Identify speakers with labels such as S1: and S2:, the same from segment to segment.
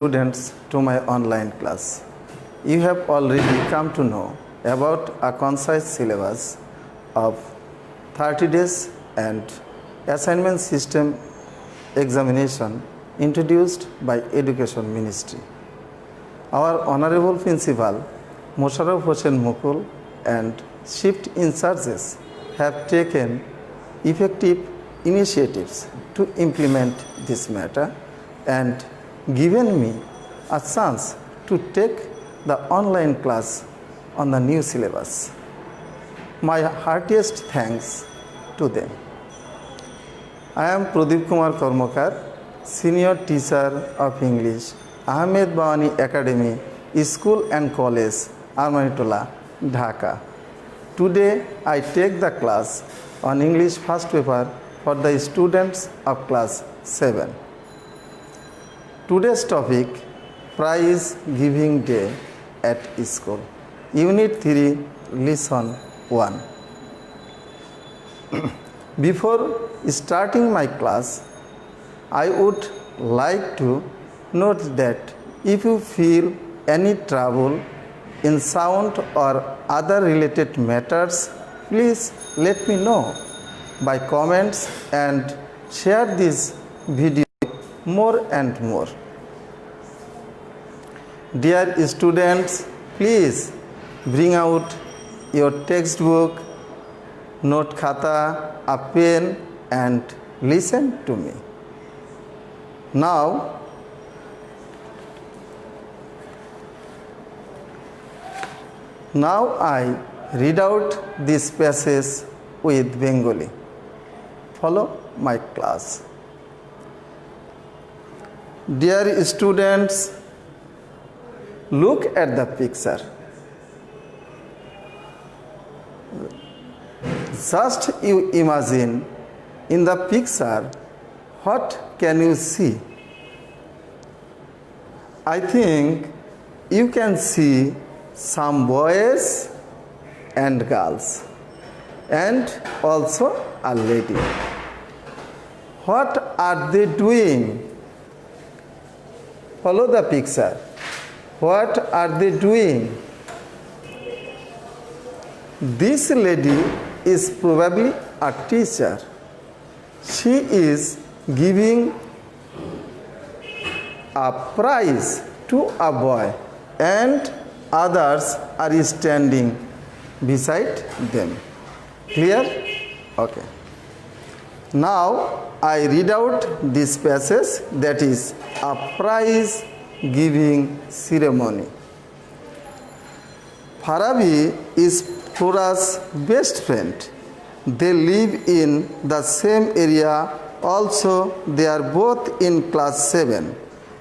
S1: Students to my online class. You have already come to know about a concise syllabus of 30 days and assignment system examination introduced by Education Ministry. Our Honorable Principal Mosharraf Hossain Mukul and shift in charges have taken effective initiatives to implement this matter and given me a chance to take the online class on the new syllabus. My heartiest thanks to them. I am Pradeep Kumar Karmakar, Senior Teacher of English, Ahmed Bawani Academy, School and College, Armanitola, Dhaka. Today I take the class on English first paper for the students of class 7. Today's topic, Prize Giving Day at School, Unit 3, Lesson 1. Before starting my class, I would like to note that if you feel any trouble in sound or other related matters, please let me know by comments and share this video more and more. Dear students, please bring out your textbook, note khata, a pen and listen to me. Now, I read out this passage with Bengali. Follow my class. Dear students, look at the picture. Just you imagine in the picture what can you see? I think you can see some boys and girls and also a lady. What are they doing? Follow the picture. What are they doing? This lady is probably a teacher. She is giving a prize to a boy and others are standing beside them. Clear? Okay. Now I read out this passage, that is a prize giving ceremony. Farabi is Flora's best friend. They live in the same area. Also, they are both in class 7,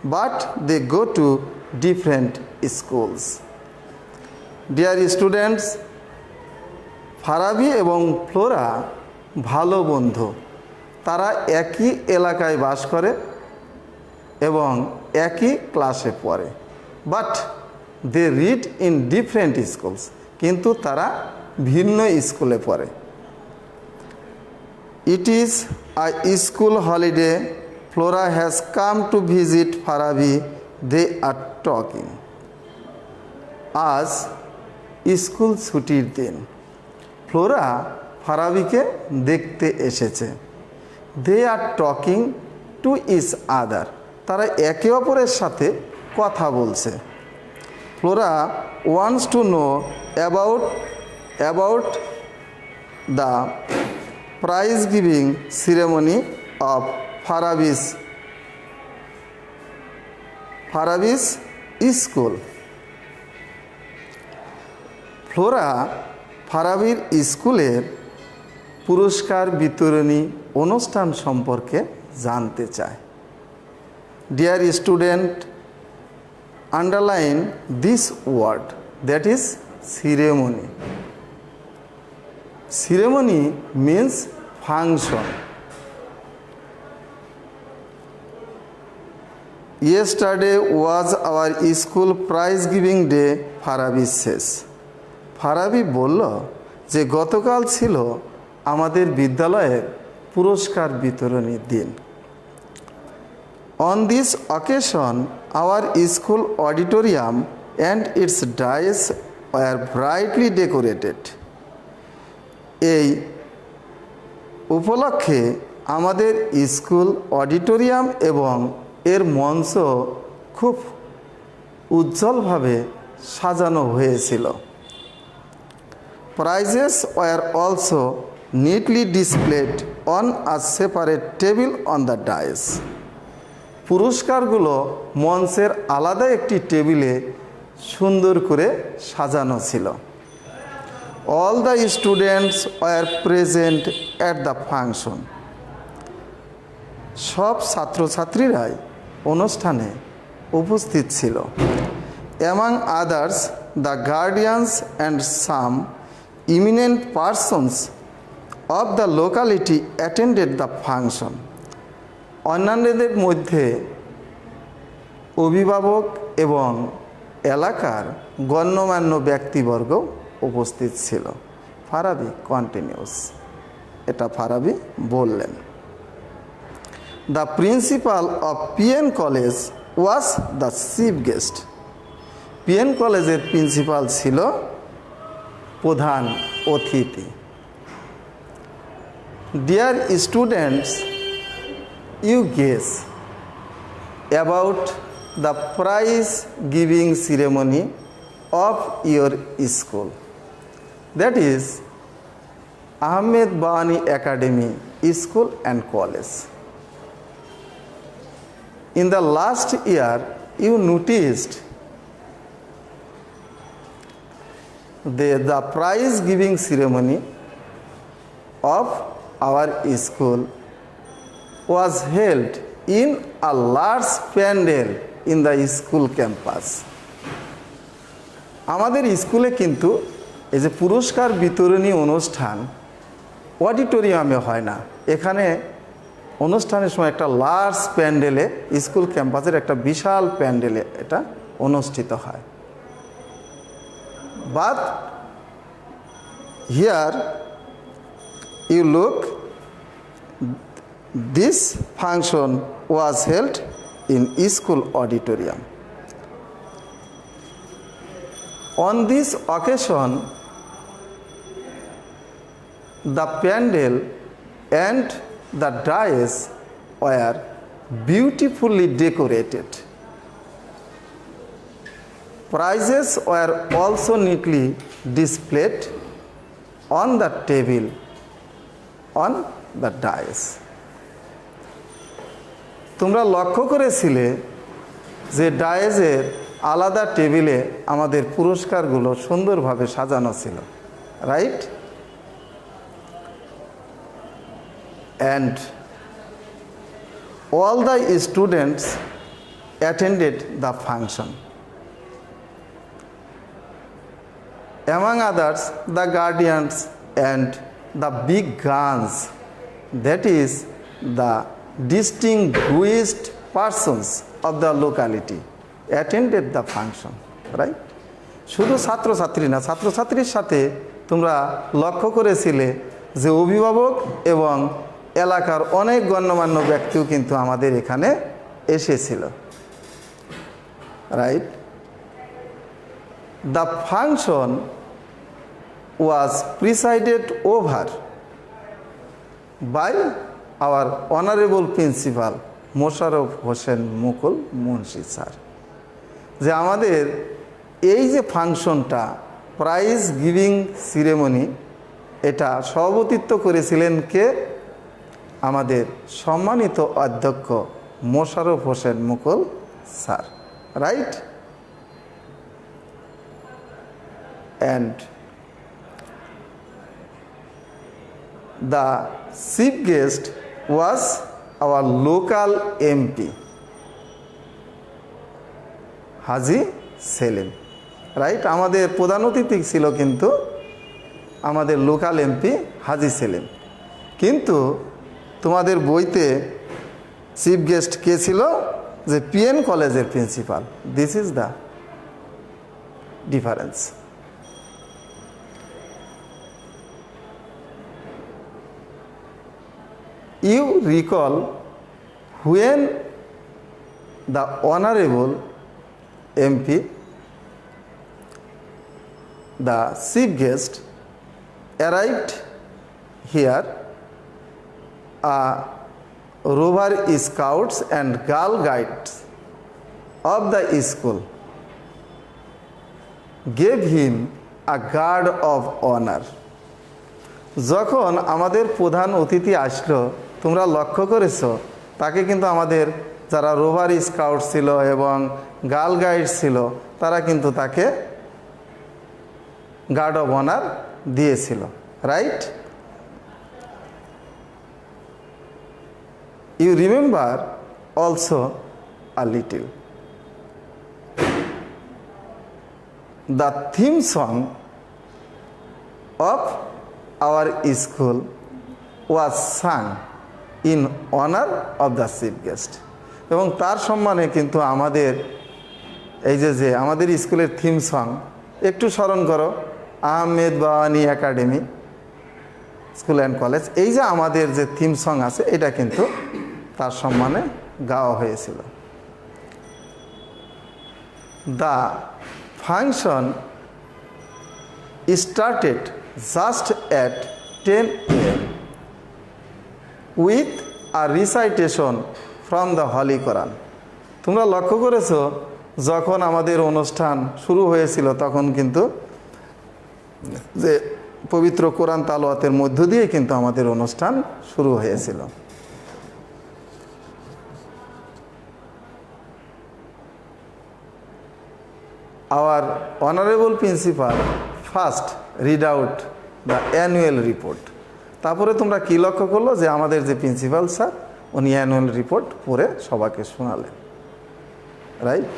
S1: but they go to different schools. Dear students, Farabi এবং Flora ভালো বন্ধু। তারা একই এলাকায় বাস করে এবং একই ক্লাসে পড়ে, but they read in different schools, কিন্তু তারা ভিন্ন স্কুলে পড়ে। It is a school holiday, Flora has come to visit Farabi, they are talking. আজ স্কুল ছুটির দিন, ফ্লোরা ফারাবিকে দেখতে এসেছে। They are talking to each other, তারা একে অপরের সাথে কথা বলছে। Flora wants to know about the prize giving ceremony of Farabi's school. Flora ফারাবির স্কুলের পুরস্কার বিতরণী অনুষ্ঠান সম্পর্কে জানতে চায়। Dear student, underline this word, that is ceremony. Ceremony means function. Yesterday was our school prize giving day, Farabi says. Farabi বলল যে গতকাল ছিল আমাদের বিদ্যালয়ের পুরস্কার বিতরণী দিন। On this occasion, our school auditorium and its dais were brightly decorated. এই উপলক্ষে আমাদের স্কুল অডিটোরিয়াম এবং এর মঞ্চ খুব উজ্জ্বলভাবে সাজানো হয়েছিল। Prizes were also neatly displayed on a separate table on the dais. পুরস্কারগুলো মঞ্চের আলাদা একটি টেবিলে সুন্দর করে সাজানো ছিল। All the students were present at the function. সব ছাত্রছাত্রীরাই অনুষ্ঠানে উপস্থিত ছিল। Among others, the guardians and some eminent persons of the locality attended the function. অন্যান্যদের মধ্যে অভিভাবক এবং এলাকার গণ্যমান্য ব্যক্তিবর্গ উপস্থিত ছিল। ফারাবি কন্টিনিউস, এটা ফারাবি বললেন। The principal of PN college was the chief guest. PN কলেজের প্রিন্সিপাল ছিল প্রধান অতিথি। Dear students, you guess about the prize giving ceremony of your school, that is Ahmed Bani Academy School and College. In the last year, you noticed the prize giving ceremony of our school was held in a large pandal in the school campus. আমাদের স্কুলে কিন্তু এই যে পুরস্কার বিতরণী অনুষ্ঠান অডিটোরিয়ামে হয় না, এখানে অনুষ্ঠানের সময় একটা লার্জ প্যান্ডেলে, স্কুল ক্যাম্পাসের একটা বিশাল প্যান্ডেলে এটা অনুষ্ঠিত হয়। But here you look, this function was held in school auditorium. On this occasion, the pandal and the dais were beautifully decorated. Prizes were also neatly displayed on the table on the dais. তোমরা লক্ষ্য করেছিলে যে ডায়েজের আলাদা টেবিলে আমাদের পুরস্কারগুলো সুন্দরভাবে সাজানো ছিল, right? And all the students attended the function. Among others the guardians and the big guns, that is the distinguished persons of the locality attended the function, right? শুধু ছাত্রছাত্রী না, ছাত্রছাত্রীর সাথে তোমরা লক্ষ্য করেছিলে যে অভিভাবক এবং এলাকার অনেক গণ্যমান্য ব্যক্তিও কিন্তু আমাদের এখানে এসেছিল, right? The function was presided over by our honorable principal Mosharraf Hossain Mukul Munshi sir. যে আমাদের এই যে ফাংশনটা প্রাইজ গিভিং সিরেমনি, এটা সভাপতিত্ব করেছিলেন কে? আমাদের সম্মানিত অধ্যক্ষ Mosharraf Hossain Mukul sir, right? And the chief guest was our local MP Haji Selim, right? আমাদের প্রধান অতিথি ছিল কিন্তু আমাদের লোকাল এমপি হাজি সেলিম। কিন্তু তোমাদের বইতে চিফ গেস্ট কে ছিল? যে পিএন কলেজের principal. This is the difference. You recall when the Honorable MP, the chief guest, arrived here. Rover scouts and girl guides of the school gave him a guard of honor. যখন আমাদের প্রধান অতিথি আসলো, তোমরা লক্ষ্য করেছো তাকে কিন্তু আমাদের যারা রোভার স্কাউট ছিল এবং গার্ল গাইড ছিল তারা কিন্তু তাকে গার্ড অফ অনার দিয়েছিল, right? You remember also a little. The theme song of our school was sung in honor of the chief guest. এবং তার সম্মানে কিন্তু আমাদের এই যে আমাদের স্কুলের থিম সং একটু স্মরণ করো, Ahmed Bawani academy school and college, এই যে আমাদের যে থিম সং আছে এটা কিন্তু তার সম্মানে গাওয়া হয়েছিল। The function started just at 10 AM with a recitation from the holy Quran. তোমরা লক্ষ্য করেছো যখন আমাদের অনুষ্ঠান শুরু হয়েছিল তখন কিন্তু যে পবিত্র কোরআন তালাওয়াতের মধ্য দিয়ে কিন্তু আমাদের অনুষ্ঠান শুরু হয়েছিল। Our honorable principal first read out the annual report. তারপরে তোমরা কি লক্ষ্য করলো যে আমাদের যে প্রিন্সিপাল স্যার উনি অ্যানুয়াল রিপোর্ট পড়ে সবাইকে শোনালেন, রাইট?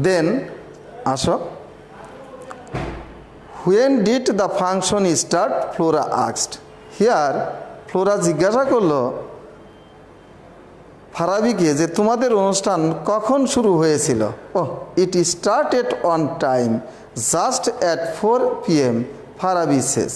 S1: দেন আসো, when did the function start? Flora asked. Here Flora জিজ্ঞাসা করলো ফারাবিকে যে তোমাদের অনুষ্ঠান কখন শুরু হয়েছিল? It started on time just at 4 PM, Farabi শেষ।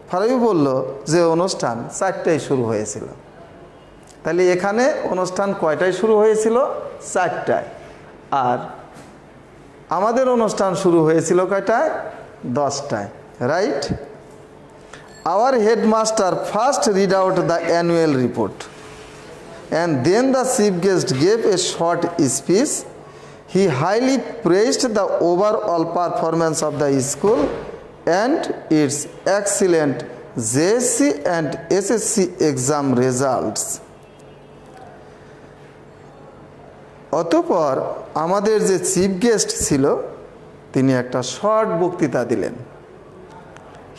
S1: ফারাবি বলল যে অনুষ্ঠান 4টায় শুরু হয়েছিল। তাহলে এখানে অনুষ্ঠান কয়টায় শুরু হয়েছিল? 4টায়। আর আমাদের অনুষ্ঠান শুরু হয়েছিল কয়টায়? 10টায়, right? Our headmaster first read out the annual report and then the chief guest gave a short speech. He highly praised the overall performance of the school and its excellent JSC and SSC exam results. অতঃপর আমাদের যে chief guest ছিল তিনি একটা short বক্তৃতা দিলেন।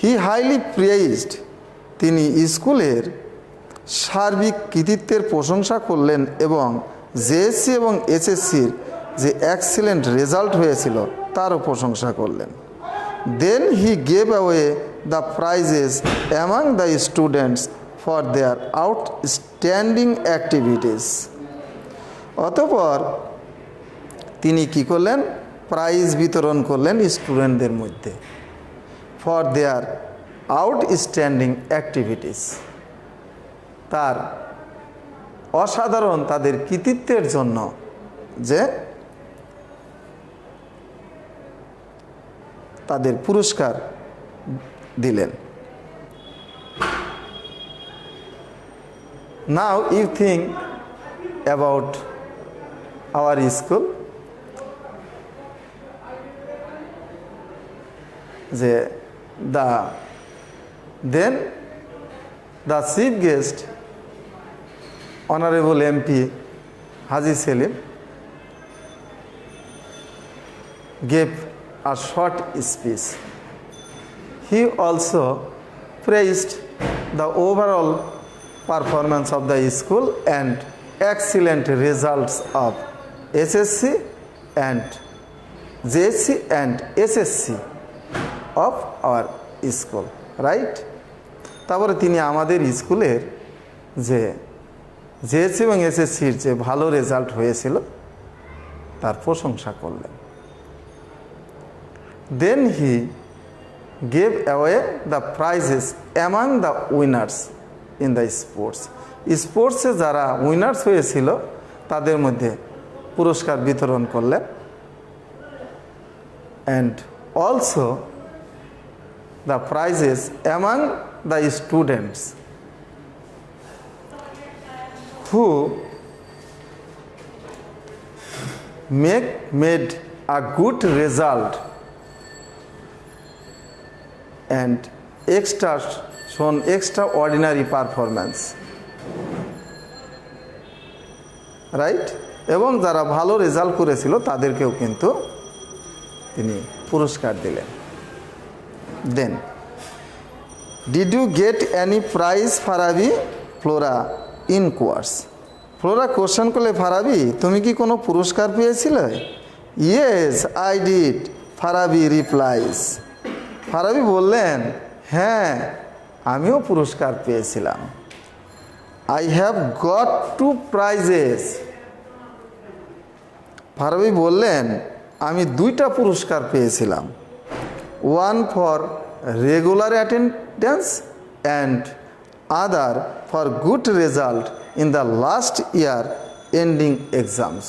S1: হি highly প্রেইজড, তিনি স্কুলের সার্বিক কৃতিত্বের প্রশংসা করলেন এবং জেএসসি এবং এসএসসির যে এক্সিলেন্ট রেজাল্ট হয়েছিল তারও প্রশংসা করলেন। Then he gave away the prizes among the students for their outstanding activities. অতঃপর তিনি কি করলেন? প্রাইজ বিতরণ করলেন স্টুডেন্টদের মধ্যে ফর দেয়ার আউটস্ট্যান্ডিং অ্যাক্টিভিটিস, তার অসাধারণ তাদের কৃতিত্বের জন্য যে তাদের পুরস্কার দিলেন। Now you think about our school, যে then the chief guest Honorable MP Haji Selim gave a short speech. He also praised the overall performance of the school and excellent results of SSC and JSC and SSC of our school, right? তারপরে তিনি আমাদের স্কুলের যে JSC এবং এসএসসির যে ভালো result হয়েছিল তার প্রশংসা করলেন। Then he gave away the prizes among the winners in the sports. স্পোর্টসে যারা উইনার্স হয়েছিল তাদের মধ্যে পুরস্কার বিতরণ করলেন। And also the prizes among the students who made a good result and shown extraordinary performance, right. এবং যারা ভালো রেজাল্ট করেছিল তাদেরকেও কিন্তু তিনি পুরস্কার দিলেন। Then did you get any prize Farabi? Flora inquires. Flora question করলে, ফারাবি তুমি কি কোনো পুরস্কার পেয়েছিলে? Yes I did, Farabi replies. ফারাবি বললেন, হ্যাঁ আমিও পুরস্কার পেয়েছিলাম। I have got 2 prizes. Farabi বললেন, আমি 2টা পুরস্কার পেয়েছিলাম। One for regular attendance and other for good result in the last year ending exams.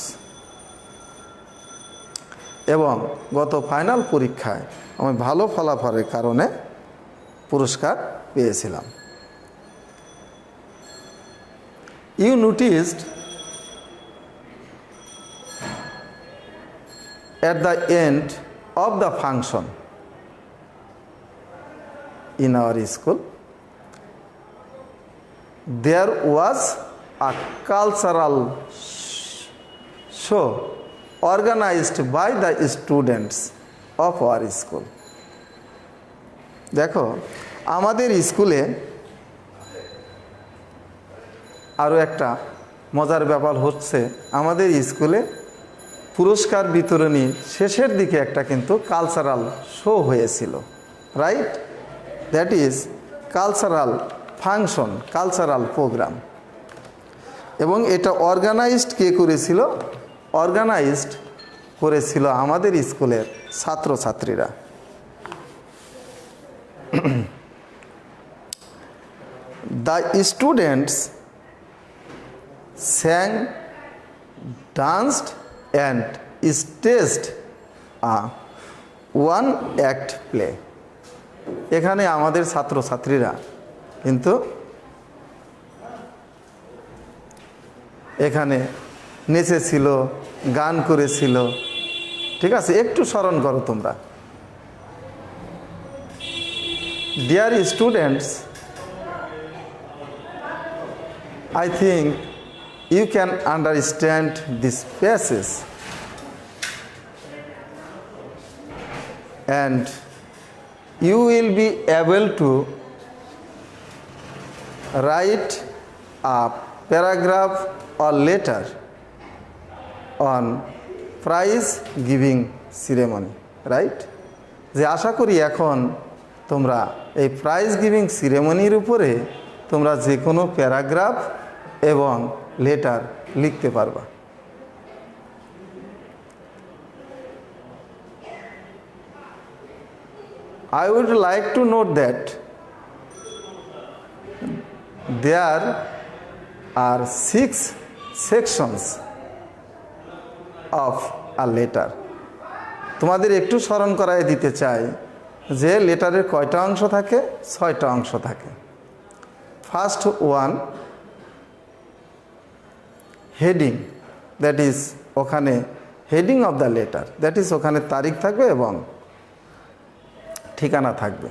S1: এবং গত ফাইনাল পরীক্ষায় আমি ভালো ফলাফলের কারণে পুরস্কার পেয়েছিলাম। You noticed at the end of the function in our school there was a cultural show organized by the students of our school. দেখো আমাদের স্কুলে আরও একটা মজার ব্যাপার হচ্ছে, আমাদের স্কুলে পুরস্কার বিতরণী শেষের দিকে একটা কিন্তু কালচারাল শো হয়েছিল, right? That is cultural function, cultural programme. এবং এটা অর্গানাইজড কে করেছিল? অর্গানাইজড করেছিল আমাদের স্কুলের ছাত্রছাত্রীরা। The students স্যাং, danced and staged a one act play. এখানে আমাদের ছাত্রছাত্রীরা কিন্তু এখানে নেচেছিল, গান করেছিল, ঠিক আছে? একটু স্মরণ করো তোমরা। Deer students, I think you can understand this passage and you will be able to write a paragraph or letter on prize giving ceremony, right? যে আশা করি এখন তোমরা এই প্রাইজ গিভিং সিরেমনির উপরে তোমরা যে কোনো প্যারাগ্রাফ এবং লেটার লিখতে পারবা। I would like to note that there are 6 sections of a letter. তোমাদের একটু স্মরণ করায় দিতে চাই যে লেটারের কয়টা অংশ থাকে? 6টা অংশ থাকে। First one, heading, that is ওখানে heading of the letter, that is ওখানে তারিখ থাকবে এবং ঠিকানা থাকবে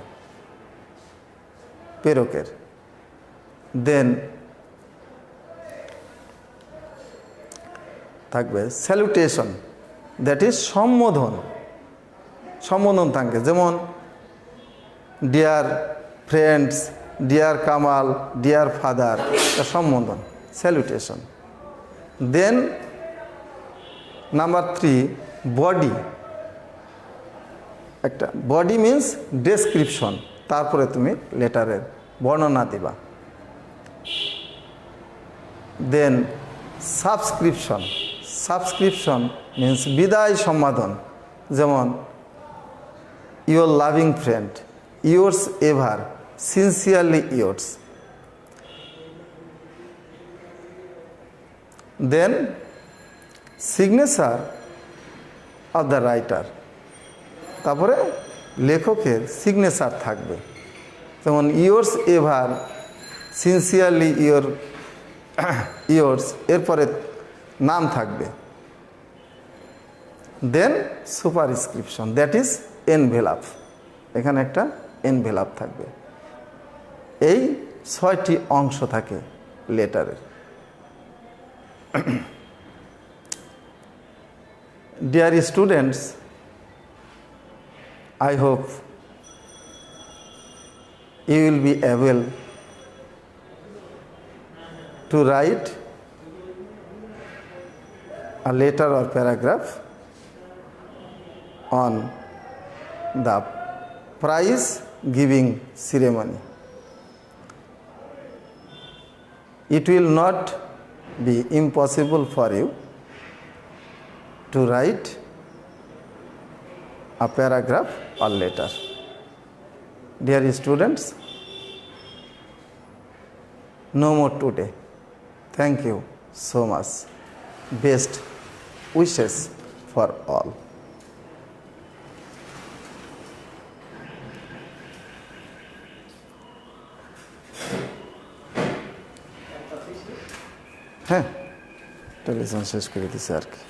S1: প্রেরকের। দেন থাকবে স্যালুটেশন, দ্যাট ইজ সম্বোধন, সম্বোধন থাকবে, যেমন dear friends, dear Kamal, dear father, সম্বোধন, স্যালুটেশন। Then number 3, body. একটা বডি মিন্স ডেসক্রিপশন, তারপরে তুমি লেটারের বর্ণনা দিবা। দেন সাবস্ক্রিপশন, সাবস্ক্রিপশন মিন্স বিদায় সম্বোধন, যেমন your loving friend, yours ever, sincerely yours. Then signature of the writer, তারপরে লেখকের সিগনেচার থাকবে, যেমন ইয়োর্স এভার, সিনসিয়ারলি ইয়োর্স, এরপরে নাম থাকবে। Then superscription, that is envelope, এখানে একটা এনভেলাপ থাকবে। এই 6টি অংশ থাকে লেটারের। Dear students, I hope you will be able to write a letter or paragraph on the prize giving ceremony. It will not be impossible for you to write a paragraph or letter. Dear students, no more today. Thank you so much. Best wishes for all. হ্যাঁ, television শেষ করে দিছে আর কি।